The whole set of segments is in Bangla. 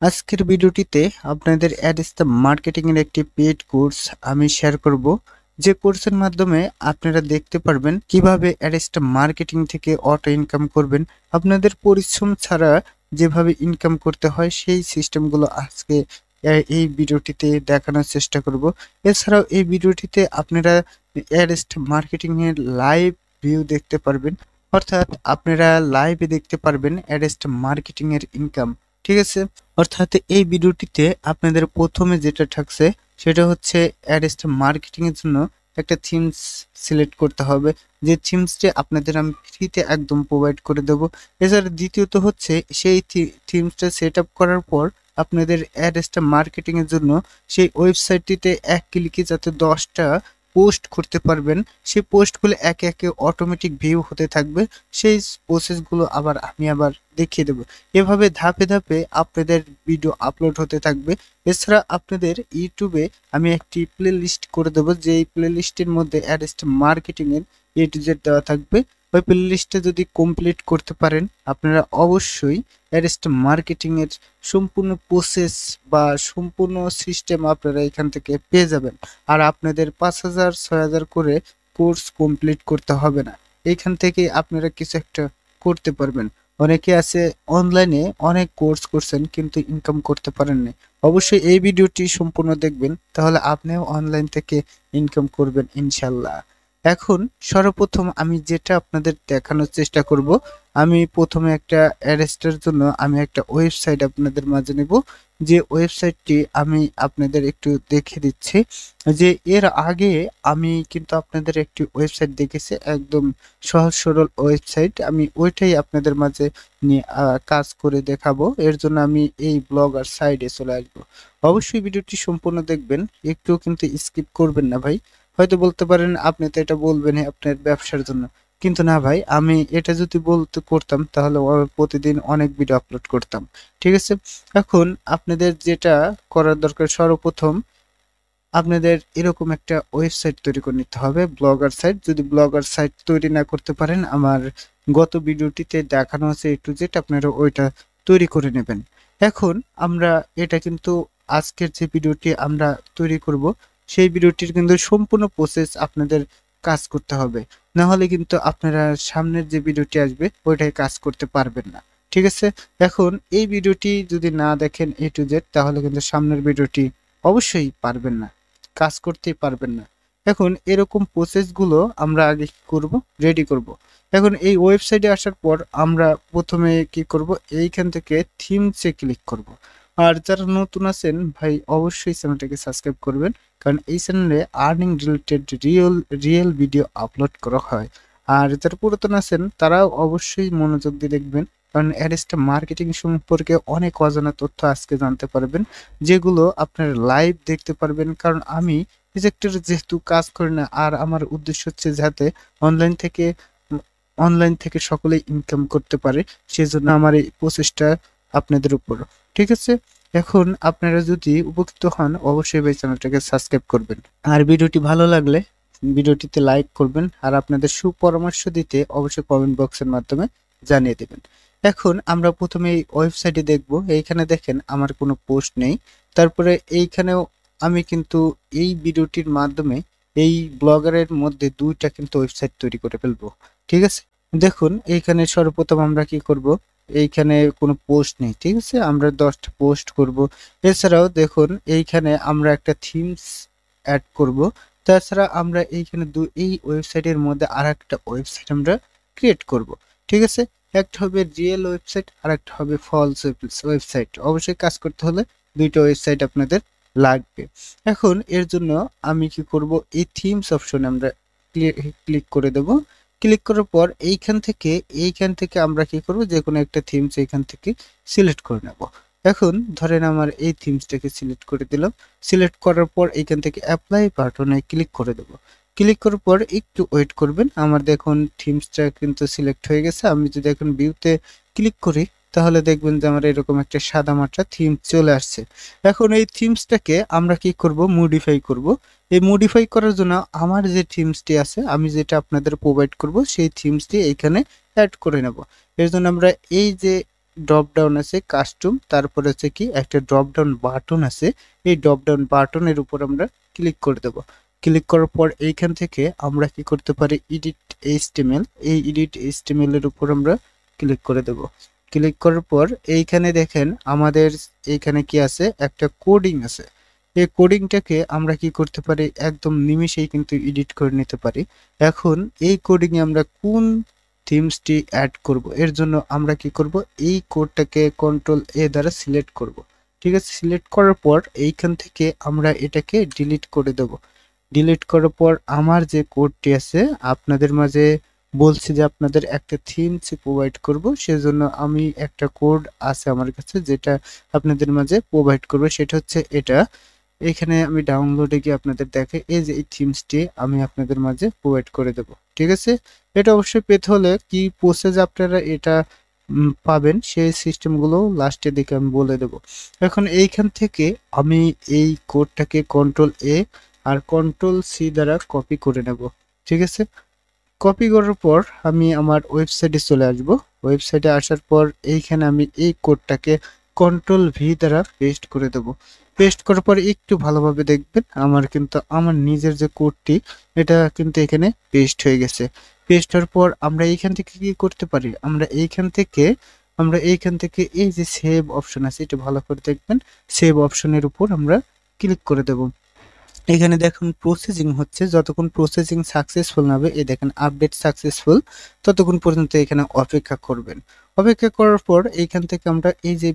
আজকের ভিডিওটিতে আপনাদের অ্যাডস্টা মার্কেটিং এর একটি পেইড কোর্স আমি শেয়ার করব, যে কোর্সের মাধ্যমে আপনারা দেখতে পারবেন কিভাবে অ্যাডস্টা মার্কেটিং থেকে অটো ইনকাম করবেন। আপনাদের পরিশ্রম ছাড়া যেভাবে ইনকাম করতে হয় সেই সিস্টেমগুলো আজকে এই ভিডিওটিতে দেখানোর চেষ্টা করব। এছাড়াও এই ভিডিওটিতে আপনারা অ্যাডস্টা মার্কেটিং এর লাইভ ভিউ দেখতে পারবেন, অর্থাৎ আপনারা লাইভে দেখতে পারবেন অ্যাডস্টা মার্কেটিং এর ইনকাম। ঠিক আছে, অর্থাৎ এই ভিডিওটিতে আপনাদের প্রথমে যেটা থাকছে সেটা হচ্ছে অ্যাডস্টা মার্কেটিং এর জন্য একটা থিমস সিলেক্ট করতে হবে, যে থিমসটি আপনাদের আমি ফ্রিতে একদম প্রোভাইড করে দেব। এছাড়া দ্বিতীয়ত হচ্ছে সেই থিমসটা সেট আপ করার পর আপনাদের অ্যাডস্টা মার্কেটিং এর জন্য সেই ওয়েবসাইটটিতে এক ক্লিকে যাতে 10টা পোস্ট করতে পারবেন, সেই পোস্টগুলো একে একে অটোমেটিক ভিউ হতে থাকবে। সেই প্রসেসগুলো আমি আবার দেখিয়ে দেবো। এভাবে ধাপে ধাপে আপনাদের ভিডিও আপলোড হতে থাকবে। এছাড়া আপনাদের ইউটিউবে আমি একটি প্লে লিস্ট করে দেবো, যে এই প্লে লিস্টের মধ্যে অ্যাডস্টা মার্কেটিং এর A to Z দেওয়া থাকবে। ওই প্লে লিস্টে যদি কমপ্লিট করতে পারেন আপনারা অবশ্যই অ্যাডস্টা মার্কেটিং এর সম্পূর্ণ প্রসেস বা সম্পূর্ণ সিস্টেম আপনারা এখান থেকে পেয়ে যাবেন। আর আপনাদের 5,000 6,000 করে কোর্স কমপ্লিট করতে হবে না, এইখান থেকে আপনারা কিছু একটা করতে পারবেন। অনেকে আছে অনলাইনে অনেক কোর্স করছেন কিন্তু ইনকাম করতে পারেননি। অবশ্যই এই ভিডিওটি সম্পূর্ণ দেখবেন, তাহলে আপনিও অনলাইন থেকে ইনকাম করবেন ইনশাল্লাহ। এখন সর্বপ্রথম আমি যেটা আপনাদের দেখানোর চেষ্টা করব, আমি প্রথমে একটা অ্যাডস্টার জন্য আমি একটা ওয়েবসাইট আপনাদের মাঝে নেব, যে ওয়েবসাইটটি আমি আপনাদের একটু দেখে দিচ্ছি। যে এর আগে আমি কিন্তু আপনাদের একটি ওয়েবসাইট দেখেছি, একদম সহজ সরল ওয়েবসাইট, আমি ওইটাই আপনাদের মাঝে নিয়ে কাজ করে দেখাবো। এর জন্য আমি এই ব্লগার সাইডে চলে আসবো। অবশ্যই ভিডিওটি সম্পূর্ণ দেখবেন, একটু কিন্তু স্কিপ করবেন না ভাই। হয়তো বলতে পারেন আপনি তো এটা বলবেন আপনার ব্যবসার জন্য, কিন্তু না ভাই, আমি এটা যদি বলতে করতাম তাহলে প্রতিদিন অনেক ভিডিও আপলোড করতাম। ঠিক আছে, এখন আপনাদের যেটা করার দরকার, সর্বপ্রথম আপনাদের এরকম একটা ওয়েবসাইট তৈরি করে নিতে হবে, ব্লগার সাইট। যদি ব্লগার সাইট তৈরি না করতে পারেন, আমার গত ভিডিওটিতে দেখানো আছে A to Z, আপনারা ওইটা তৈরি করে নেবেন। এখন আমরা এটা কিন্তু আজকের যে ভিডিওটি আমরা তৈরি করব, সেই ভিডিওটির কিন্তু সম্পূর্ণ প্রসেস আপনাদের কাজ করতে হবে, না হলে কিন্তু আপনারা সামনের যে ভিডিওটি আসবে ওইটাই কাজ করতে পারবেন না। ঠিক আছে, এখন এই ভিডিওটি যদি না দেখেন A to Z, তাহলে কিন্তু সামনের ভিডিওটি অবশ্যই পারবেন না, কাজ করতেই পারবেন না। এখন এরকম প্রসেসগুলো আমরা আগে কি করব, রেডি করব। এখন এই ওয়েবসাইটে আসার পর আমরা প্রথমে কি করব, এইখান থেকে থিমসে ক্লিক করব। আর যারা নতুন আছেন ভাই, অবশ্যই চ্যানেলটাকে সাবস্ক্রাইব করবেন, কারণ এই চ্যানেলে earning related real video upload করা হয়। আর যারা পুরাতন আছেন তারাও অবশ্যই মনোযোগ দিয়ে দেখবেন, কারণ অ্যাডস্টা মার্কেটিং সম্পর্কে অনেক অজানা তথ্য আজকে জানতে পারবেন, যেগুলো আপনার লাইভ দেখতে পারবেন। কারণ আমি এই সেক্টরে যেহেতু কাজ করি না, আর আমার উদ্দেশ্য হচ্ছে যাতে অনলাইন থেকে অনলাইন থেকে সকলেই ইনকাম করতে পারে, সেজন্য আমার এই প্রচেষ্টা আপনাদের উপর। ঠিক আছে, এখন আপনারা যদি উপকৃত হন অবশ্যই এই চ্যানেলটাকে সাবস্ক্রাইব করবেন, আর ভিডিওটি ভালো লাগলে ভিডিওটিতে লাইক করবেন, আর আপনাদের সুপরামর্শ দিতে অবশ্যই কমেন্ট বক্সের মাধ্যমে জানিয়ে দেবেন। এখন আমরা প্রথমে এই ওয়েবসাইটে দেখব, এইখানে দেখেন আমার কোনো পোস্ট নেই। তারপরে এইখানেও আমি কিন্তু এই ভিডিওটির মাধ্যমে এই ব্লগারের মধ্যে দুইটা কিন্তু ওয়েবসাইট তৈরি করে ফেলবো। ঠিক আছে, দেখুন এইখানে সর্বপ্রথম আমরা কি করব, এইখানে কোনো পোস্ট নেই। ঠিক আছে, আমরা 10টা পোস্ট করব। এছাড়াও দেখুন এইখানে আমরা একটা থিমস অ্যাড করব। তাছাড়া আমরা এইখানে এই ওয়েবসাইটের মধ্যে আর একটা ওয়েবসাইট আমরা ক্রিয়েট করব। ঠিক আছে, একটা হবে রিয়েল ওয়েবসাইট আর একটা হবে ফলস ওয়েবসাইট। অবশ্যই কাজ করতে হলে দুইটা ওয়েবসাইট আপনাদের লাগবে। এখন এর জন্য আমি কি করব, এই থিমস অপশনে আমরা ক্লিক করে দেব। ক্লিক করার পর এইখান থেকে আমরা কি করব, যে কোনো একটা থিমস এইখান থেকে সিলেক্ট করে নেব। এখন ধরেন আমার এই থিমসটাকে সিলেক্ট করে দিলাম। সিলেক্ট করার পর এইখান থেকে অ্যাপ্লাই বাটনে ক্লিক করে দেব। ক্লিক করার পর একটু ওয়েট করবেন, আমার দেখুন থিমসটা কিন্তু সিলেক্ট হয়ে গেছে। আমি যদি এখন ভিউতে ক্লিক করি তাহলে দেখবেন যে আমার এরকম একটা সাদামাটা থিম চলে আসছে। এখন এই থিমসটাকে আমরা কি করব, মডিফাই করব। এই মডিফাই করার জন্য আমার যে থিমসটি আছে, আমি যেটা আপনাদের প্রোভাইড করব, সেই থিমসটি এইখানে অ্যাড করে নেব। এর জন্য আমরা এই যে ড্রপ ডাউন আছে কাস্টম, তারপরে হচ্ছে কি একটা ড্রপ ডাউন বাটন আছে, এই ড্রপ ডাউন বাটনের উপর আমরা ক্লিক করে দেব। ক্লিক করার পর এইখান থেকে আমরা কি করতে পারি, এডিট এইচটিএমএল, এই এডিট এইচটিএমএল এর উপর আমরা ক্লিক করে দেব। ক্লিক করার পর এইখানে দেখেন আমাদের এইখানে কি আছে, একটা কোডিং আছে। এই কোডিংটাকে আমরা কি করতে পারি, একদম নিমিষেই কিন্তু এডিট করে নিতে পারি। এখন এই কোডিং এ আমরা কোন থিমসটি অ্যাড করব, এর জন্য আমরা কি করব, এই কোডটাকে কন্ট্রোল এ দ্বারা সিলেক্ট করব। ঠিক আছে, সিলেক্ট করার পর এইখান থেকে আমরা এটাকে ডিলিট করে দেব। ডিলিট করার পর আমার যে কোডটি আছে আপনাদের মাঝে বলছি যে আপনাদের একটা থিমস প্রোভাইড করব, সেজন্য আমি একটা কোড আছে আমার কাছে যেটা আপনাদের মাঝে প্রোভাইড করব, সেটা হচ্ছে এটা। এখানে আমি ডাউনলোডে গিয়ে আপনাদের দেখে এই যে এই থিমসটি আমি আপনাদের মাঝে প্রোভাইড করে দেব। ঠিক আছে, এটা অবশ্যই পেতে হলে কি প্রসেস আপনারা এটা পাবেন সেই সিস্টেমগুলো লাস্টের দিকে আমি বলে দেব। এখন এইখান থেকে আমি এই কোডটাকে কন্ট্রোল এ আর কন্ট্রোল সি দ্বারা কপি করে নেব। ঠিক আছে, কপি করার পর আমি আমার ওয়েবসাইটে চলে আসব। ওয়েবসাইটে আসার পর এইখানে আমি এই কোডটাকে কন্ট্রোল ভি দ্বারা পেস্ট করে দেব। পেস্ট করার পর একটু ভালোভাবে দেখবেন আমার কিন্তু আমার নিজের যে কোডটি এটা কিন্তু এখানে পেস্ট হয়ে গেছে। পেস্ট হওয়ার পর আমরা এইখান থেকে কি করতে পারি, আমরা এইখান থেকে এই যে সেভ অপশন আছে এটা ভালো করে দেখবেন, সেভ অপশনের উপর আমরা ক্লিক করে দেব। এখানে দেখুন প্রসেসিং হচ্ছে, যতক্ষণ প্রসেসিং সাকসেসফুল না হবে, এই দেখেন আপডেট সাকসেসফুল, ততক্ষণ পর্যন্ত এখানে অপেক্ষা করবেন। অপেক্ষা করার পর এইখান থেকে আমরা এই যে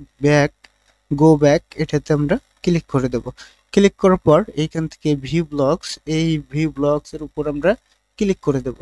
গো ব্যাক এটাতে আমরা ক্লিক করে দেব। ক্লিক করার পর এইখান থেকে ভিউ ব্লগস, এই ভিউ ব্লগস এর উপর আমরা ক্লিক করে দেব।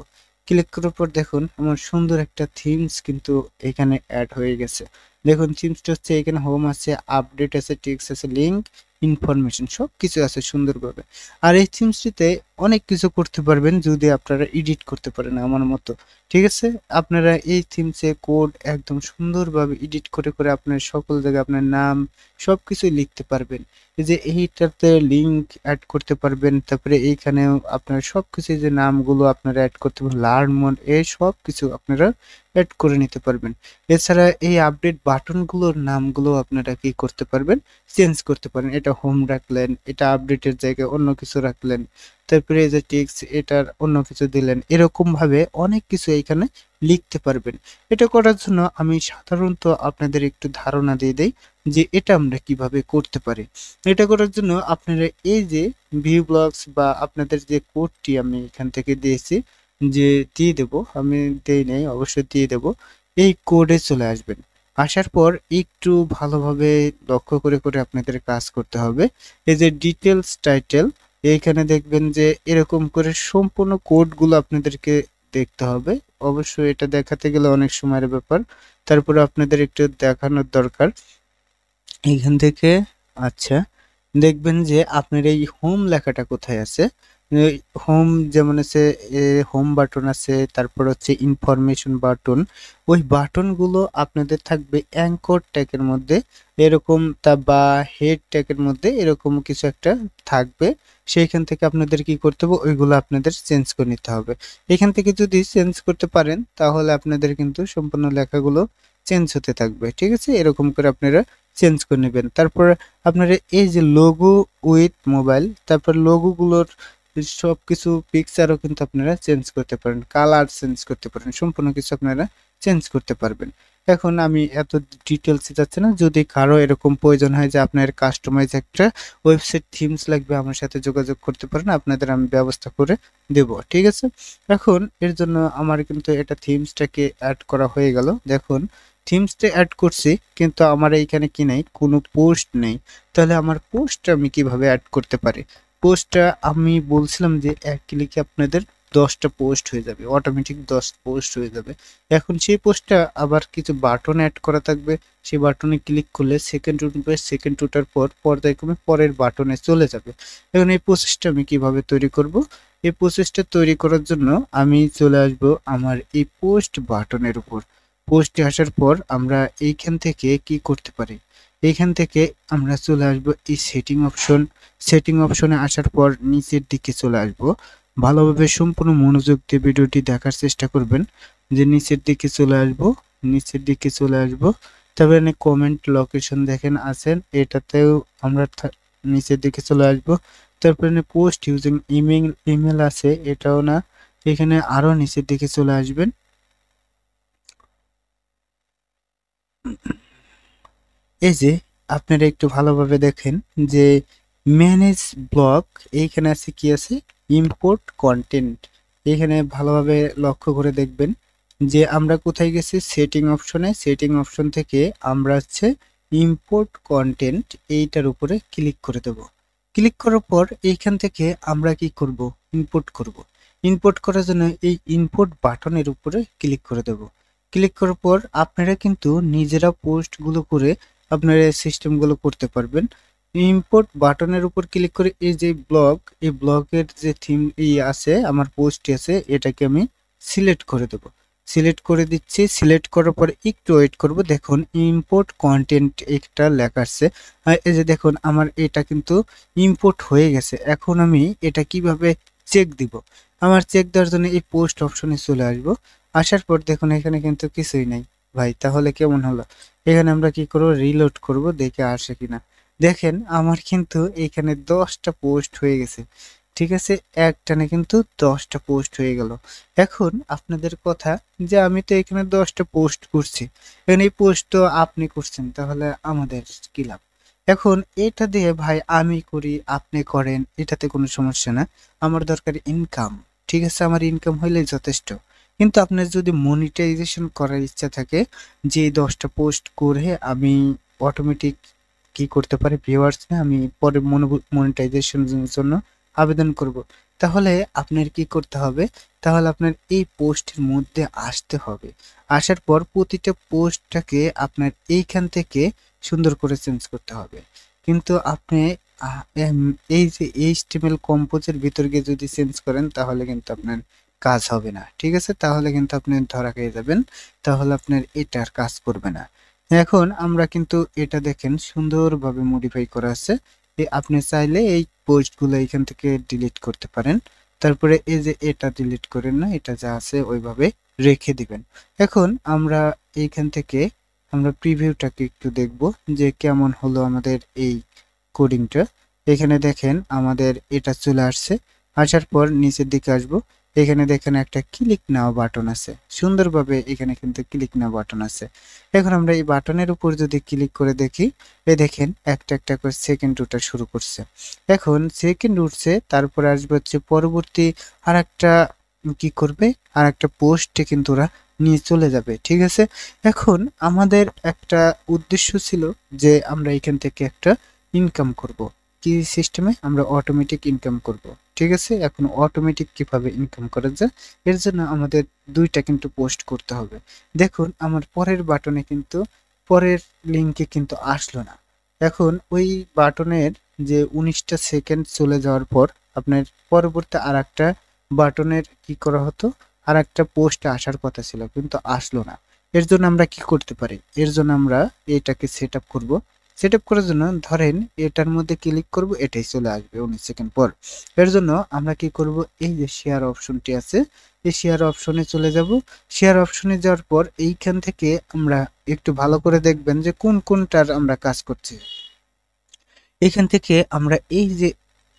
ক্লিক করার পর দেখুন আমার সুন্দর একটা থিমস কিন্তু এখানে অ্যাড হয়ে গেছে। দেখুন থিমসটা হচ্ছে এখানে হোম আছে, আপডেট আছে, টেক্সট আছে, লিঙ্ক, ইনফরমেশন সব কিছু আছে সুন্দরভাবে। আর এই থিমসটিতে অনেক কিছু করতে পারবেন যদি আপনারা এডিট করতে পারেন আমার মতো। ঠিক আছে, আপনারা এই থিমসে কোড একদম সুন্দরভাবে এডিট করে করে আপনার সকল জায়গায় আপনার নাম সব কিছুই লিখতে পারবেন। এই যে এইটাতে লিঙ্ক অ্যাড করতে পারবেন, তারপরে এইখানেও আপনার সব কিছু যে নামগুলো আপনারা অ্যাড করতে পারবেন, লার্ন মোড, এই সব কিছু আপনারা অ্যাড করে নিতে পারবেন। এছাড়া এই আপডেট বাটনগুলোর নামগুলো আপনারা কি করতে পারবেন, চেঞ্জ করতে পারেন। এটা হোম রাখলেন, এটা আপডেটের জায়গায় অন্য কিছু রাখলেন, তারপরে এই যে টেক্সট এটার অন্য কিছু দিলেন, এরকম ভাবে অনেক কিছু এইখানে লিখতে পারবেন। এটা করার জন্য আমি সাধারণত আপনাদের একটু ধারণা দিয়ে দেই যে এটা আমরা কিভাবে করতে পারি। এটা করার জন্য আপনারা এই যে ভিউ ব্লগস বা আপনাদের যে কোডটি আমি এখান থেকে দিয়েছি, যে দিয়ে দেব, আমি দেই নাই, অবশ্যই দিয়ে দেব, এই কোডে চলে আসবেন। আসার পর একটু ভালোভাবে লক্ষ্য করে করে আপনাদের কাজ করতে হবে। এই যে ডিটেলস টাইটেল, এইখানে দেখবেন যে এরকম করে সম্পূর্ণ কোডগুলো আপনাদেরকে দেখতে হবে। অবশ্যই এটা দেখাতে গেলে অনেক সময়ের ব্যাপার, তারপরে আপনাদের একটু দেখানোর দরকার। এইখান থেকে আচ্ছা দেখবেন যে আপনার এই হোম লেখাটা কোথায় আছে। হোম যেমন আছে, হোম বাটন আছে, তারপর হচ্ছে ইনফরমেশন বাটন, ওই বাটনগুলো আপনাদের থাকবে অ্যাঙ্কর ট্যাগের মধ্যে এরকম, তা বা হেড ট্যাগের মধ্যে এরকম কিছু একটা থাকবে। সেইখান থেকে আপনাদের কি করতে হবে, ওইগুলো আপনাদের চেঞ্জ করে নিতে হবে। এখান থেকে যদি চেঞ্জ করতে পারেন তাহলে আপনাদের কিন্তু সম্পূর্ণ লেখাগুলো চেঞ্জ হতে থাকবে। ঠিক আছে, এরকম করে আপনারা চেঞ্জ করে নেবেন। তারপর আপনারা এই যে লোগো উইথ মোবাইল, তারপর লোগোগুলোর সবকিছু পিকচারও কিন্তু আপনারা চেঞ্জ করতে পারেন, কালার চেঞ্জ করতে পারেন, সম্পূর্ণ কিছু আপনারা চেঞ্জ করতে পারবেন। এখন আমি এত ডিটেলসে যাচ্ছি না, যদি কারো এরকম প্রয়োজন হয় যে আপনার কাস্টমাইজ একটা ওয়েবসাইট থিমস লাগবে, আমার সাথে যোগাযোগ করতে পারেন, আপনাদের আমি ব্যবস্থা করে দেব। ঠিক আছে, এখন এর জন্য আমার কিন্তু এটা থিমসটাকে অ্যাড করা হয়ে গেল। দেখুন থিমসটা অ্যাড করছি কিন্তু আমার এইখানে কি নেই, কোনো পোস্ট নেই। তাহলে আমার পোস্টটা আমি কিভাবে অ্যাড করতে পারি? পোস্টটা আমি বলছিলাম যে এক ক্লিকে আপনাদের 10টা পোস্ট হয়ে যাবে, অটোমেটিক 10 পোস্ট হয়ে যাবে। এখন সেই পোস্টটা আবার কিছু বাটন অ্যাড করা থাকবে, সেই বাটনে ক্লিক করলে সেকেন্ড উঠবে, সেকেন্ড ওঠার পর পর্যায়ক্রমে পরের বাটনে চলে যাবে। এখন এই প্রসেসটা আমি কিভাবে তৈরি করব? এই প্রসেসটা তৈরি করার জন্য আমি চলে আসব আমার এই পোস্ট বাটনের উপর। পোস্টে আসার পর আমরা এইখান থেকে কি করতে পারি, এইখান থেকে আমরা চলে আসব এই সেটিং অপশনে আসার পর নিচের দিকে চলে আসব। ভালোভাবে সম্পূর্ণ মনোযোগ দিয়ে ভিডিওটি দেখার চেষ্টা করবেন। যে নিচের দিকে চলে আসব, নিচের দিকে চলে আসব, তারপরে এখানে কমেন্ট লোকেশন দেখেন আছেন, এটাতেও আমরা নিচের দিকে চলে আসবো। তারপরে পোস্ট ইউজিং ইমেল আছে, এটাও না, এখানে আরো নিচের দিকে চলে আসবেন। এই যে আপনারা একটু ভালোভাবে দেখেন যে ম্যানেজ ব্লক, এইখানে আছে কি আছে, ইম্পোর্ট কন্টেন্ট। এখানে ভালোভাবে লক্ষ্য করে দেখবেন যে আমরা কোথায় গেছি, সেটিং অপশনে। সেটিং অপশন থেকে আমরা হচ্ছে ইম্পোর্ট কন্টেন্ট এইটার উপরে ক্লিক করে দেব। ক্লিক করার পর এইখান থেকে আমরা কি করব, ইম্পোর্ট করব। ইম্পোর্ট করার জন্য এই ইম্পোর্ট বাটনের উপরে ক্লিক করে দেব। ক্লিক করার পর আপনারা কিন্তু নিজেরা পোস্টগুলো করে আপনারা সিস্টেমগুলো করতে পারবেন। ইম্পোর্ট বাটনের উপর ক্লিক করে এই যে ব্লগ, এই ব্লগের যে থিম আছে, আমার পোস্ট আছে, এটাকে আমি সিলেক্ট করে দেব। সিলেক্ট করে দিচ্ছি। সিলেক্ট করার পর একটু ওয়েট করব। দেখুন ইম্পোর্ট কন্টেন্ট একটা লেখা আসছে, আর এই যে দেখুন আমার এটা কিন্তু ইম্পোর্ট হয়ে গেছে। এখন আমি এটা কিভাবে চেক দিব, আমার চেক দেওয়ার জন্য এই পোস্ট অপশনে চলে আসবো। আসার পর দেখুন এখানে কিন্তু কিছুই নাই ভাই, তাহলে কেমন হলো। এখানে আমরা কি করব, রিলোড করব, দেখে আসে কিনা। দেখেন আমার কিন্তু এখানে 10টা পোস্ট হয়ে গেছে। ঠিক আছে, একটানে কিন্তু 10টা পোস্ট হয়ে গেল। এখন আপনাদের কথা যে আমি তো এখানে 10টা পোস্ট করছি, এখানে এই পোস্ট তো আপনি করছেন, তাহলে আমাদের কি লাভ। এখন এটা দিয়ে ভাই আমি করি আপনি করেন, এটাতে কোনো সমস্যা না। আমার দরকার ইনকাম। ঠিক আছে, আমার ইনকাম হইলেই যথেষ্ট। কিন্তু আপনার যদি মনিটাইজেশন করার ইচ্ছা থাকে, যে 10টা পোস্ট করে আমি অটোমেটিক কি করতে পারি, ভিউয়ার্স না, আমি পরে মনিটাইজেশনের জন্য আবেদন করব, তাহলে আপনার কি করতে হবে, তাহলে আপনার এই পোস্টের মধ্যে আসতে হবে। আসার পর প্রতিটা পোস্টটাকে আপনার এইখান থেকে সুন্দর করে চেঞ্জ করতে হবে। কিন্তু আপনি এই যে এইচটিএমএল কম্পোজের ভিতর গিয়ে যদি চেঞ্জ করেন, তাহলে কিন্তু আপনার কাজ হবে না। ঠিক আছে, তাহলে কিন্তু আপনি ধরা খেয়ে যাবেন, তাহলে আপনার এটার কাজ করবে না। এখন আমরা কিন্তু এটা দেখেন সুন্দরভাবে মডিফাই করা আছে। আপনি চাইলে এই পোস্টগুলো এখান থেকে ডিলিট করতে পারেন। তারপরে এই যে এটা ডিলিট করেন না, এটা যা আছে ওইভাবে রেখে দিবেন। এখন আমরা এইখান থেকে আমরা প্রিভিউটাকে একটু দেখব যে কেমন হলো আমাদের এই কোডিংটা। এখানে দেখেন আমাদের এটা চলে আসছে। আসার পর নিচের দিকে আসবো, এখানে দেখেন একটা ক্লিক নাও বাটন আছে, সুন্দরভাবে এখানে কিন্তু ক্লিক নাও বাটন আছে। এখন আমরা এই বাটনের উপর যদি ক্লিক করে দেখি, এই দেখেন একটা একটা করে সেকেন্ড ওঠা শুরু করছে। এখন সেকেন্ড উঠছে, তারপরে আসবে হচ্ছে পরবর্তী আর একটা কি করবে, আর একটা পোস্টে কিন্তু ওরা নিয়ে চলে যাবে। ঠিক আছে, এখন আমাদের একটা উদ্দেশ্য ছিল যে আমরা এখান থেকে একটা ইনকাম করব। কি সিস্টেমে, আমরা অটোমেটিক ইনকাম করব। ঠিক আছে, এখন অটোমেটিক কিভাবে ইনকাম করা যায়, এর জন্য আমাদের দুইটা কিন্তু পোস্ট করতে হবে। দেখুন আমার পরের বাটনে কিন্তু, পরের লিঙ্কে কিন্তু আসলো না। এখন ওই বাটনের যে 19টা সেকেন্ড চলে যাওয়ার পর আপনার পরবর্তী আর একটা বাটনের কি করা হতো, আর একটা পোস্ট আসার কথা ছিল কিন্তু আসলো না। এর জন্য আমরা কি করতে পারি, এর জন্য আমরা এটাকে সেট আপ করবো। সেট আপ করার জন্য ধরেন এটার মধ্যে ক্লিক করব, এটাই চলে আসবে 19 সেকেন্ড পর। এর জন্য আমরা কি করব, এই যে শেয়ার অপশনটি আছে, এই শেয়ার অপশনে চলে যাব। শেয়ার অপশনে যাওয়ার পর এইখান থেকে আমরা একটু ভালো করে দেখবেন যে কোন কোনটার আমরা কাজ করছি। এখান থেকে আমরা এই যে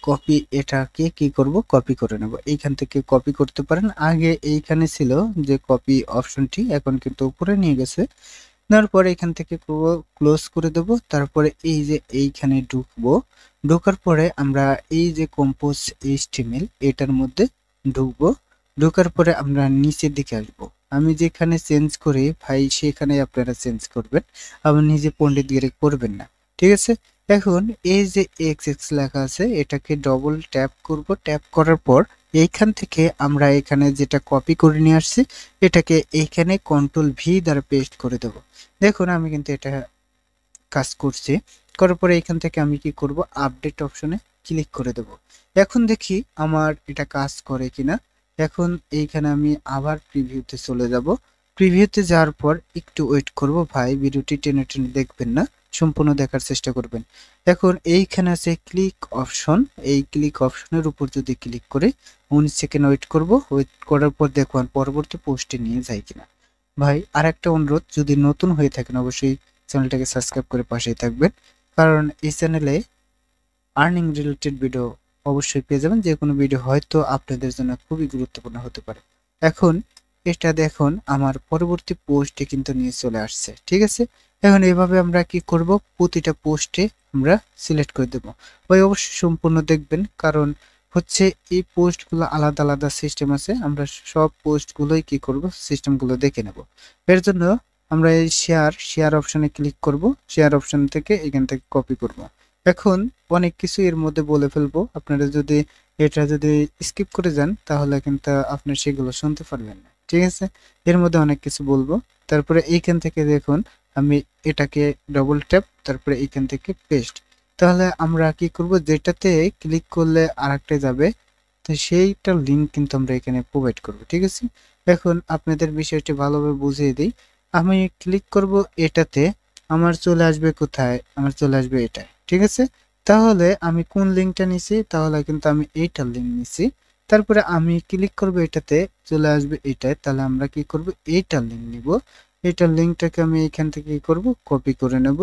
কপি, এটাকে কি করব, কপি করে নেব। এইখান থেকে কপি করতে পারেন, আগে এইখানে ছিল যে কপি অপশনটি, এখন কিন্তু উপরে নিয়ে গেছে। নেওয়ার পরে এখান থেকে ক্লোজ করে দেব। তারপরে এই যে এইখানে ঢুকবো, ঢোকার পরে আমরা এই যে কম্পোজ এইচটিএমএল এটার মধ্যে ঢুকবো। ঢোকার পরে আমরা নিচের দিকে আসবো। আমি যেখানে চেঞ্জ করি ভাই, সেখানে আপনারা চেঞ্জ করবেন, আবার নিজে পণ্ডিতগিরি করবেন না। ঠিক আছে, এখন এই যে এক্স এক্স লেখা আছে, এটাকে ডবল ট্যাপ করব। ট্যাপ করার পর এইখান থেকে আমরা এখানে যেটা কপি করে নিয়ে আসছি, এটাকে এইখানে কন্ট্রোল ভি দ্বারা পেস্ট করে দেব। দেখুন আমি কিন্তু এটা কাজ করছি। করার পরে এখান থেকে আমি কি করব, আপডেট অপশনে ক্লিক করে দেব। এখন দেখি আমার এটা কাজ করে কিনা। এখন এইখানে আমি আবার প্রিভিউতে চলে যাব। প্রিভিউতে যাওয়ার পর একটু ওয়েট করব ভাই, ভিডিওটি টেনে টেনে দেখবেন না, সম্পূর্ণ দেখার চেষ্টা করবেন। এখন এইখানে আছে ক্লিক অপশন, এই ক্লিক অপশনের উপর যদি ক্লিক করে 19 সেকেন্ড ওয়েট করব। ওয়েট করার পর দেখুন পরবর্তী পোস্টে নিয়ে যায় কিনা। ভাই আর একটা অনুরোধ, যদি নতুন হয়ে থাকেন অবশ্যই চ্যানেলটাকে সাবস্ক্রাইব করে পাশেই থাকবেন, কারণ এই চ্যানেলে আর্নিং রিলেটেড ভিডিও অবশ্যই পেয়ে যাবেন। যে কোনো ভিডিও হয়তো আপনাদের জন্য খুবই গুরুত্বপূর্ণ হতে পারে। এখন এটা দেখুন আমার পরবর্তী পোস্টে কিন্তু নিয়ে চলে আসছে, ঠিক আছে। এখন এভাবে আমরা কি করব, প্রতিটা পোস্টে আমরা সিলেক্ট করে দেব। ভাই অবশ্যই সম্পূর্ণ দেখবেন, কারণ হচ্ছে এই পোস্টগুলো আলাদা আলাদা সিস্টেম আছে, আমরা সব পোস্টগুলোই কি করব, সিস্টেমগুলো দেখে নেব। এর জন্য আমরা এই শেয়ার অপশনে ক্লিক করব, শেয়ার অপশন থেকে এখান থেকে কপি করব। এখন অনেক কিছু এর মধ্যে বলে ফেলবো, আপনারা যদি এটা যদি স্কিপ করে যান তাহলে কিন্তু আপনার সেগুলো শুনতে পারবেন না, ঠিক আছে। এর মধ্যে অনেক কিছু বলবো। তারপরে এইখান থেকে দেখুন আমি এটাকে ডবল ট্যাপ, তারপরে এইখান থেকে পেস্ট। তাহলে আমরা কি করব, যেটাতে ক্লিক করলে আরেকটা যাবে, তো সেইটার লিঙ্ক কিন্তু আমরা এখানে প্রোভাইড করব, ঠিক আছে। এখন আপনাদের বিষয়টি ভালোভাবে বুঝিয়ে দিই। আমি ক্লিক করব এটাতে, আমার চলে আসবে কোথায়, আমার চলে আসবে এটা, ঠিক আছে। তাহলে আমি কোন লিঙ্কটা নিছি, তাহলে কিন্তু আমি এইটার লিঙ্ক নিছি। তারপরে আমি ক্লিক করব এটাতে, চলে আসবে এটায়, তাহলে আমরা কি করব, এইটার লিঙ্ক নিব। এইটার লিঙ্কটাকে আমি এখান থেকে কি করব, কপি করে নেব।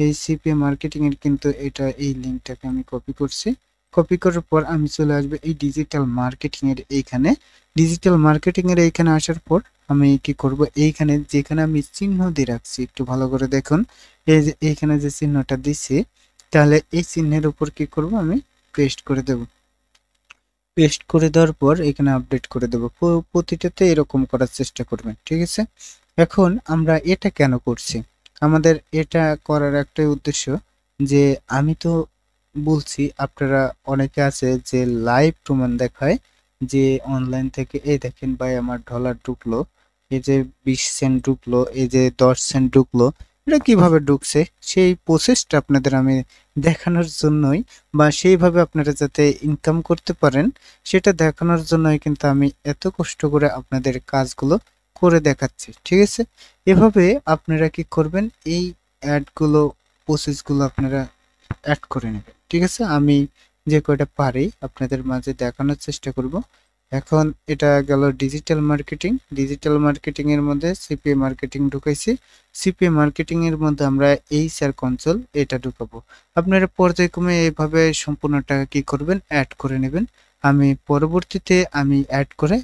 এই সিপিএ মার্কেটিং এর কিন্তু এটা, এই লিঙ্কটাকে আমি কপি করছি। কপি করার পর আমি চলে আসবে এই ডিজিটাল মার্কেটিং এর এইখানে। ডিজিটাল মার্কেটিং এর এইখানে আসার পর আমি কি করব, এইখানে যেখানে আমি চিহ্ন দিয়ে রাখছি একটু ভালো করে দেখুন, এই যে এইখানে যে চিহ্নটা দিছি, তাহলে এই চিহ্নের উপর কি করব, আমি পেস্ট করে দেব। পেস্ট করে দেওয়ার পর এখানে আপডেট করে দেব। প্রতিটাতে এরকম করার চেষ্টা করবেন, ঠিক আছে। এখন আমরা এটা কেন করছি, আমাদের এটা করার একটাই উদ্দেশ্য, যে আমি তো বলছি আপনারা অনেকে আছে যে লাইভ প্রমাণ দেখায়, যে অনলাইন থেকে এই দেখেন ভাই আমার ডলার ঢুকলো, এই যে 20 সেন্ট ঢুকলো, এই যে 10 সেন্ট ঢুকলো, এটা কিভাবে ঢুকছে সেই প্রসেসটা আপনাদের আমি দেখানোর জন্যই, বা সেইভাবে আপনারা যাতে ইনকাম করতে পারেন সেটা দেখানোর জন্যই কিন্তু আমি এত কষ্ট করে আপনাদের কাজগুলো করে দেখাচ্ছি, ঠিক আছে। এভাবে আপনারা কি করবেন, এই অ্যাডগুলো প্রসেসগুলো আপনারা অ্যাড করে নেবেন, ঠিক আছে। আমি যে কয়টা পারি আপনাদের মাঝে দেখানোর চেষ্টা করব। এখন এটা গেল ডিজিটাল মার্কেটিং। ডিজিটাল মার্কেটিং এর মধ্যে সিপিএ মার্কেটিং ঢুকাইছি। সিপিএ মার্কেটিং এর মধ্যে আমরা এইচআর কনসোল এটা ঢুকাবো। আপনারা পর্যায়ক্রমে এইভাবে সম্পূর্ণ টাকা কি করবেন, অ্যাড করে নেবেন। আমি পরবর্তীতে আমি অ্যাড করে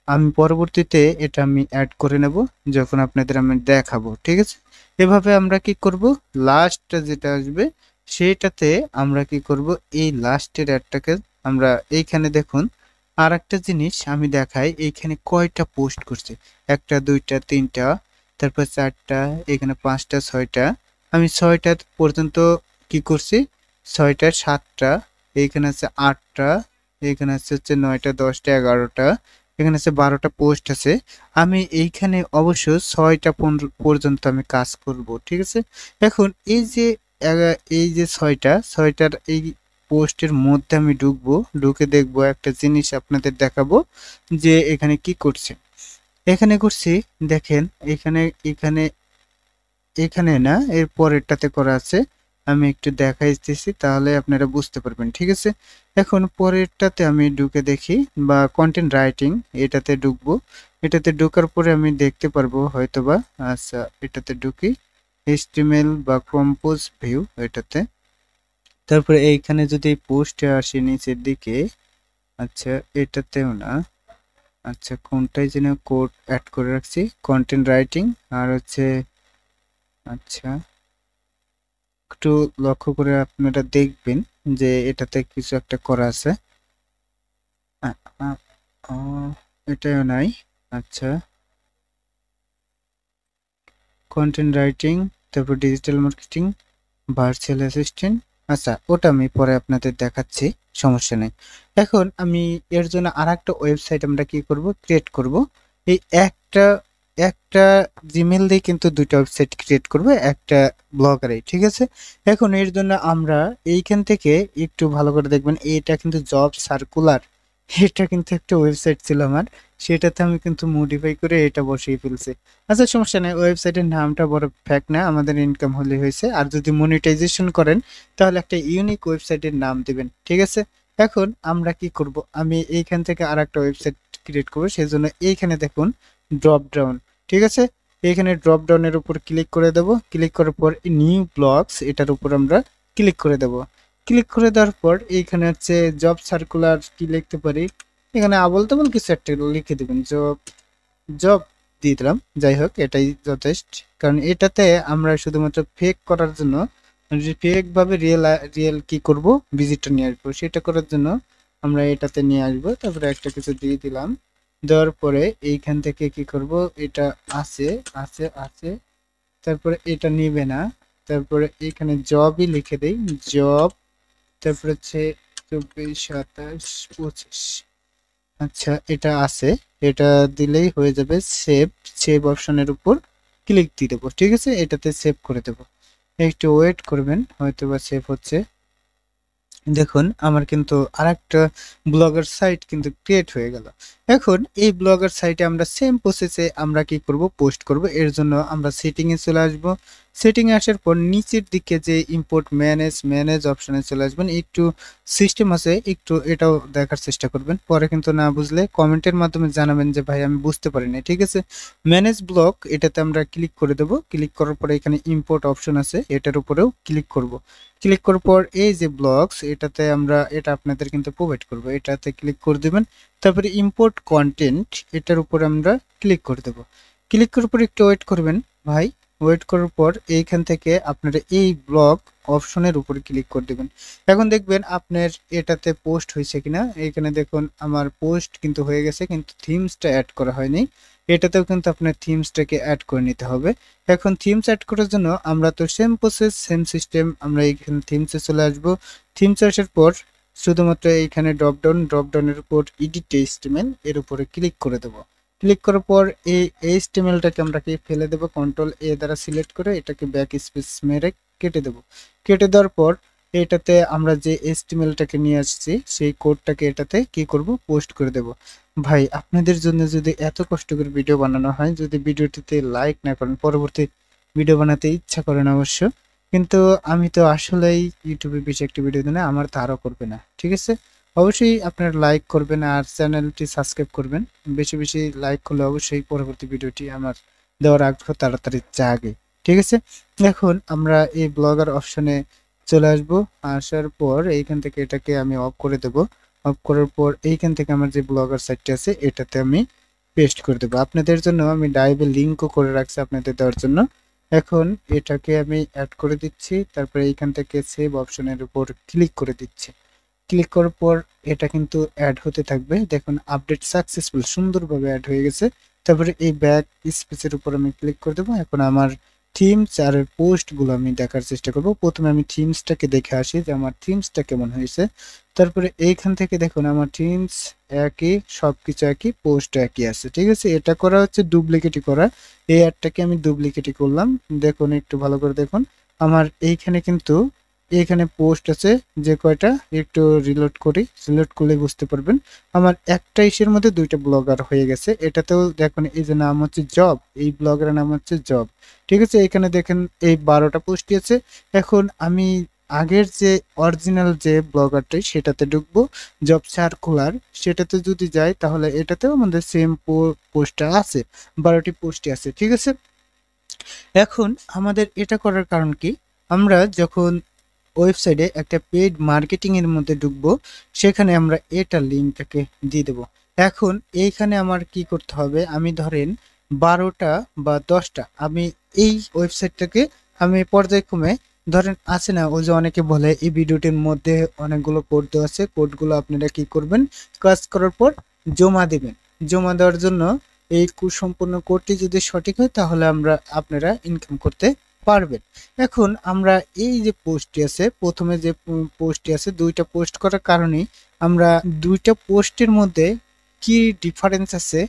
আমি পরবর্তীতে এটা আমি অ্যাড করে নেব, যখন আপনাদের আমি দেখাবো, ঠিক আছে। এভাবে আমরা কি করব, লাস্টটা যেটা আসবে সেটাতে আমরা কি করব, এই লাস্টের অ্যাডটাকে আমরা এইখানে দেখুন। আর একটা জিনিস আমি দেখাই, এইখানে কয়টা পোস্ট করছে, একটা দুইটা তিনটা, তারপর চারটা, এখানে পাঁচটা ছয়টা, আমি ছয়টা পর্যন্ত কি করছি, ছয়টা সাতটা, এইখানে আছে আটটা, এখানে আছে হচ্ছে নয়টা দশটা এগারোটা, এখানে আছে 12টা পোস্ট আছে। আমি এইখানে অবশ্য 6টা পর্যন্ত আমি কাজ করব, ঠিক আছে। এখন এই যে ছয়টার এই পোস্টের মধ্যে আমি ঢুকবো, ঢুকে দেখবো একটা জিনিস আপনাদের দেখাবো, যে এখানে কি করছে। এখানে করছি, দেখেন এখানে এখানে এখানে না, এর পরেরটাতে করা আছে। আমি একটু দেখাইতেছি তাহলে আপনারা বুঝতে পারবেন, ঠিক আছে। এখন পরেরটাতে আমি ঢুকে দেখি, বা কন্টেন্ট রাইটিং এটাতে ঢুকবো। এটাতে ঢোকার পরে আমি দেখতে পারবো হয়তোবা, আচ্ছা এটাতে ঢুকি, HTML বা কম্পোজ ভিউ এটাতে। তারপরে এইখানে যদি পোস্টে আসি নিচের দিকে, আচ্ছা এটাতেও না, আচ্ছা কোনটাই যেন কোড অ্যাড করে রাখছি, কন্টেন্ট রাইটিং আর হচ্ছে, আচ্ছা একটু লক্ষ্য করে আপনারা দেখবেন যে এটাতে কিছু একটা করা আছে। আ, আ, ও, এটাও নাই। আচ্ছা কন্টেন্ট রাইটিং, তারপর ডিজিটাল মার্কেটিং, ভার্চুয়াল অ্যাসিস্ট্যান্ট, আচ্ছা ওটা আমি পরে আপনাদের দেখাচ্ছি, সমস্যা নেই। এখন আমি এর জন্য আর একটা ওয়েবসাইট আমরা কি করব, ক্রিয়েট করব। এই একটা একটা জিমেল দিয়ে কিন্তু দুইটা ওয়েবসাইট ক্রিয়েট করব একটা ব্লগারে, ঠিক আছে। এখন এর জন্য আমরা এইখান থেকে একটু ভালো করে দেখবেন, এটা কিন্তু জব সার্কুলার, এটা কিন্তু একটা ওয়েবসাইট ছিল আমার, সেটাতে আমি কিন্তু মডিফাই করে এটা বসিয়ে ফেলছি। আচ্ছা সমস্যা নেই, ওয়েবসাইটের নামটা বড় ফ্যাক্ট না, আমাদের ইনকাম হলে হয়েছে। আর যদি মনিটাইজেশন করেন তাহলে একটা ইউনিক ওয়েবসাইটের নাম দিবেন, ঠিক আছে। এখন আমরা কি করব, আমি এইখান থেকে আর একটা ওয়েবসাইট ক্রিয়েট করবো, সেই জন্য এইখানে দেখুন ড্রপ ডাউন, ঠিক আছে। এখানে ড্রপ ডাউনের উপর ক্লিক করে দেব। ক্লিক করার পর নিউ ব্লগস এটার উপর আমরা ক্লিক করে দেব। ক্লিক করে দেওয়ার পর এইখানে হচ্ছে জব সার্কুলার কি লিখতে পারি, এখানে আবল তাবল কিছু একটা লিখে দেবেন, জব জব দিয়ে দিলাম। যাই হোক, এটাই যথেষ্ট, কারণ এটাতে আমরা শুধুমাত্র ফেক করার জন্য, ফেক ভাবে রিয়েল রিয়েল কি করব, ভিজিটর নিয়ে আসবো। সেটা করার জন্য আমরা এটাতে নিয়ে আসবো। তারপরে একটা কিছু দিয়ে দিলাম। দেওয়ার পরে এইখান থেকে কি করব, এটা আছে আছে আছে, তারপরে এটা নিবে না। তারপরে এখানে জবই লিখে দেই, জব। তারপরে হচ্ছে 24 27 25। আচ্ছা, এটা আছে, এটা দিলেই হয়ে যাবে। সেভ, সেভ অপশনের উপর ক্লিক দিয়ে দেবো। ঠিক আছে, এটাতে সেভ করে দেবো। একটু ওয়েট করবেন, হয়তো বা সেভ হচ্ছে। দেখুন আমার কিন্তু আরেকটা ব্লগার সাইট কিন্তু ক্রিয়েট হয়ে গেল। এখন এই ব্লগার সাইটে আমরা সেম প্রসেসে আমরা কি করব, পোস্ট করব। এর জন্য আমরা সেটিংয়ে চলে আসব। সেটিংয়ে আসার পর নিচের দিকে যে ইম্পোর্ট ম্যানেজ অপশনে চলে আসবেন। একটু সিস্টেম আছে, একটু এটাও দেখার চেষ্টা করবেন। পরে কিন্তু না বুঝলে কমেন্টের মাধ্যমে জানাবেন যে ভাই আমি বুঝতে পারিনি। ঠিক আছে, ম্যানেজ ব্লগ এটাতে আমরা ক্লিক করে দেব। ক্লিক করার পরে এখানে ইম্পোর্ট অপশন আছে, এটার উপরেও ক্লিক করব। ক্লিক করার পর এই যে ব্লগস এটাতে আমরা, এটা আপনাদের কিন্তু প্রোভাইড করব, এটাতে ক্লিক করে দেবেন। তারপরে ইম্পোর্ট কন্টেন্ট এটার উপর আমরা ক্লিক করে দেব। ক্লিক করার পর একটু ওয়েট করবেন ভাই। ওয়েট করার পর এইখান থেকে আপনারা এই ব্লগ অপশনের উপরে ক্লিক করে দেবেন। এখন দেখবেন আপনার এটাতে পোস্ট হয়েছে কিনা। এখানে দেখুন আমার পোস্ট কিন্তু হয়ে গেছে, কিন্তু থিমসটা অ্যাড করা হয়নি। এটাতেও কিন্তু আপনার থিমসটাকে অ্যাড করে নিতে হবে। এখন থিমস অ্যাড করার জন্য আমরা তো সেম প্রসেস সেম সিস্টেম, আমরা এইখানে থিমসে চলে আসব। থিমসে আসার পর শুধুমাত্র এইখানে ড্রপডাউনের উপর এডিট এইচটিএমএল এর উপরে ক্লিক করে দেব। ক্লিক করার পর এই এইচটিএমএলটাকে আমরা কি ফেলে দেব, কন্ট্রোল এ দ্বারা সিলেক্ট করে এটাকে ব্যাক স্পেস মেরে কেটে দেব। কেটে দেওয়ার পর এটাতে আমরা যে এইচটিএমএলটাকে নিয়ে আসছি সেই কোডটাকে এটাতে কি করব, পোস্ট করে দেব। ভাই আপনাদের জন্য যদি এত কষ্ট করে ভিডিও বানানো হয়, যদি ভিডিওটিতে লাইক না করেন, পরবর্তী ভিডিও বানাতে ইচ্ছা করেন অবশ্য, কিন্তু আমি তো আসলেই ইউটিউবে বেশি একটি ভিডিও দিই না, আমার তো আরও করবে না। ঠিক আছে, অবশ্যই আপনারা লাইক করবেন আর চ্যানেলটি সাবস্ক্রাইব করবেন। বেশি বেশি লাইক করলে অবশ্যই পরবর্তী ভিডিওটি আমার দেওয়ার আগ্রহ তাড়াতাড়ি জাগে। ঠিক আছে, এখন আমরা এই ব্লগার অপশনে চলে আসব। আসার পর এইখান থেকে এটাকে আমি অফ করে দেব। অফ করার পর এইখান থেকে আমার যে ব্লগার সাইটটি আছে এটাতে আমি পেস্ট করে দেবো। আপনাদের জন্য আমি ডাইভে লিঙ্কও করে রাখছি আপনাদের দেওয়ার জন্য। এখন এটাকে আমি অ্যাড করে দিচ্ছি। তারপরে এইখান থেকে সেভ অপশনের উপর ক্লিক করে দিচ্ছি। ক্লিক করার পর এটা কিন্তু অ্যাড হতে থাকবে। দেখুন আপডেট সাকসেসফুল, সুন্দরভাবে অ্যাড হয়ে গেছে। তারপরে এই ব্যাক স্পেসের উপর আমি ক্লিক করে দেবো। এখন আমার থিমস আর পোস্টগুলো আমি দেখার চেষ্টা করব। প্রথমে আমি থিমসটাকে দেখে আসি যে আমার থিমসটা কেমন হয়েছে। তারপরে এইখান থেকে দেখুন আমার থিমস একই, সবকিছু একই, পোস্ট একই আছে। ঠিক আছে, এটা করা হচ্ছে ডুপ্লিকেটই করা। এই অ্যাডটাকে আমি ডুপ্লিকেটই করলাম। দেখুন একটু ভালো করে দেখুন, আমার এইখানে কিন্তু এখানে পোস্ট আছে যে কয়টা, একটু রিলোড করি, রিলোড করলে বুঝতে পারবেন আমার একটা ইসের মধ্যে দুইটা ব্লগার হয়ে গেছে। এটাতেও দেখুন এই যে নাম হচ্ছে জব, এই ব্লগের নাম হচ্ছে জব। ঠিক আছে, এখানে দেখেন এই 12টা পোস্টই আছে। এখন আমি আগের যে অরিজিনাল যে ব্লগারটাই সেটাতে ঢুকবো, জব সার্কুলার, সেটাতে যদি যাই তাহলে এটাতেও আমাদের সেম পোস্টটা আছে, 12টি পোস্টই আছে। ঠিক আছে, এখন আমাদের এটা করার কারণ কি, আমরা যখন ওয়েবসাইটে একটা পেইড মার্কেটিং এর মধ্যে ঢুকবো, সেখানে আমরা এটা লিঙ্কটাকে দিয়ে দেবো। এখন এইখানে আমার কি করতে হবে, আমি ধরেন 12টা বা 10টা আমি এই ওয়েবসাইটটাকে আমি পর্যায়ক্রমে, ধরেন আছে না ওই যে অনেকে বলে এই ভিডিওটির মধ্যে অনেকগুলো কোড দেওয়া আছে, কোডগুলো আপনারা কি করবেন, কাজ করার পর জমা দেবেন। জমা দেওয়ার জন্য এই সম্পূর্ণ কোডটি যদি সঠিক হয় তাহলে আপনারা ইনকাম করতে পারবেন। এখন আমরা এই যে পোস্টটি আছে, প্রথমে যে পোস্টটি আছে, দুইটা পোস্ট করার কারণে আমরা দুইটা পোস্টের মধ্যে কি ডিফারেন্স আছে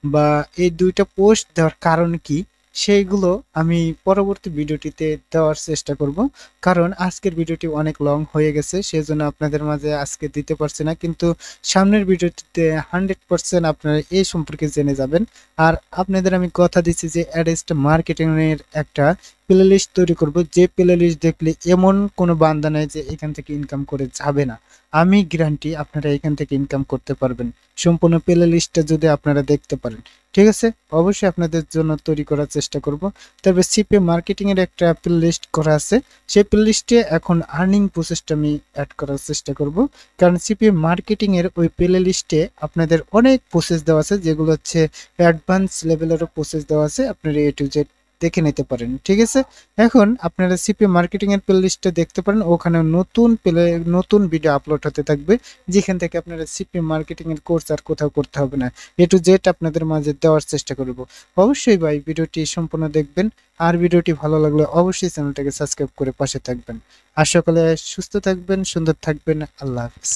বা এই দুইটা পোস্ট দেওয়ার কারণ কি, সেইগুলো আমি পরবর্তী ভিডিওটিতে দেওয়ার চেষ্টা করব। কারণ আজকের ভিডিওটি অনেক লং হয়ে গেছে, সেজন্য আপনাদের মাঝে আজকে দিতে পারছি না, কিন্তু সামনের ভিডিওটিতে 100% আপনারা এই সম্পর্কে জেনে যাবেন। আর আপনাদের আমি কথা দিচ্ছি যে অ্যাডস্ট মার্কেটিং এর একটা প্লে লিস্ট তৈরি করব, যে প্লে লিস্ট দেখলে এমন কোনো বান্দা নাই যে এখান থেকে ইনকাম করে যাবে না। আমি গ্যারান্টি আপনারা এখান থেকে ইনকাম করতে পারবেন সম্পূর্ণ প্লে লিস্টটা যদি আপনারা দেখতে পারেন। ঠিক আছে, অবশ্যই আপনাদের জন্য তৈরি করার চেষ্টা করব। তবে সিপিএ মার্কেটিং এর একটা প্লে লিস্ট করা আছে, সেই প্লে লিস্টে এখন আর্নিং প্রসেসটা আমি অ্যাড করার চেষ্টা করব। কারণ সিপিএ মার্কেটিং এর ওই প্লে লিস্টে আপনাদের অনেক প্রসেস দেওয়া আছে, যেগুলো হচ্ছে অ্যাডভান্স লেভেলেরও প্রসেস দেওয়া আছে, আপনারা এ টু জেড দেখে নিতে পারেন। ঠিক আছে, এখন আপনারা সিপিএ মার্কেটিং এর প্লে লিস্টে দেখতে পারেন, ওখানে নতুন ভিডিও আপলোড হতে থাকবে, যেখান থেকে আপনারা সিপিএ মার্কেটিং এর কোর্স আর কোথাও করতে হবে না, এ টু জেড আপনাদের মাঝে দেওয়ার চেষ্টা করব। অবশ্যই ভাই ভিডিওটি সম্পূর্ণ দেখবেন, আর ভিডিওটি ভালো লাগলে অবশ্যই চ্যানেলটাকে সাবস্ক্রাইব করে পাশে থাকবেন। আর সকলে সুস্থ থাকবেন, সুন্দর থাকবেন। আল্লাহ হাফিজ।